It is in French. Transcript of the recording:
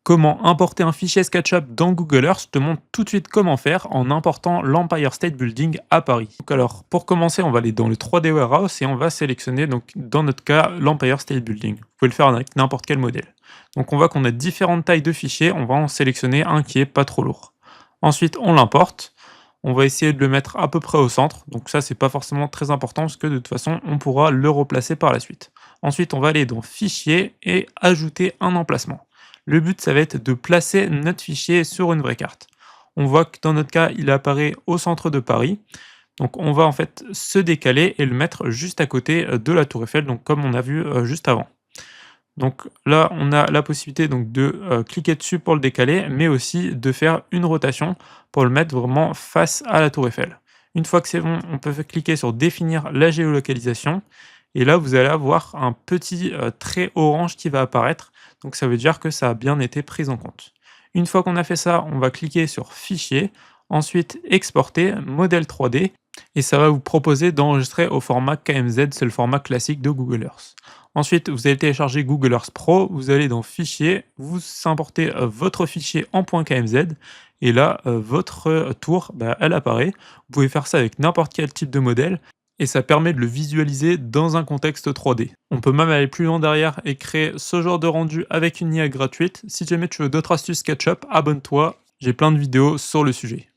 Comment importer un fichier SketchUp dans Google Earth? Je te montre tout de suite comment faire en important l'Empire State Building à Paris. Donc alors, pour commencer, on va aller dans le 3D Warehouse et on va sélectionner, donc dans notre cas, l'Empire State Building. Vous pouvez le faire avec n'importe quel modèle. Donc on voit qu'on a différentes tailles de fichiers, on va en sélectionner un qui est pas trop lourd. Ensuite, on l'importe. On va essayer de le mettre à peu près au centre. Donc ça, c'est pas forcément très important parce que de toute façon, on pourra le replacer par la suite. Ensuite, on va aller dans Fichier et ajouter un emplacement. Le but, ça va être de placer notre fichier sur une vraie carte. On voit que dans notre cas, il apparaît au centre de Paris. Donc on va en fait se décaler et le mettre juste à côté de la Tour Eiffel, donc comme on a vu juste avant. Donc là, on a la possibilité donc de cliquer dessus pour le décaler, mais aussi de faire une rotation pour le mettre vraiment face à la Tour Eiffel. Une fois que c'est bon, on peut cliquer sur définir la géolocalisation et là, vous allez avoir un petit trait orange qui va apparaître. Donc ça veut dire que ça a bien été pris en compte. Une fois qu'on a fait ça, on va cliquer sur Fichier, ensuite Exporter, Modèle 3D, et ça va vous proposer d'enregistrer au format KMZ, c'est le format classique de Google Earth. Ensuite, vous allez télécharger Google Earth Pro, vous allez dans Fichier, vous importez votre fichier en .kmz, et là, votre tour, elle apparaît. Vous pouvez faire ça avec n'importe quel type de modèle, et ça permet de le visualiser dans un contexte 3D. On peut même aller plus loin derrière et créer ce genre de rendu avec une IA gratuite. Si jamais tu veux d'autres astuces SketchUp, abonne-toi, j'ai plein de vidéos sur le sujet.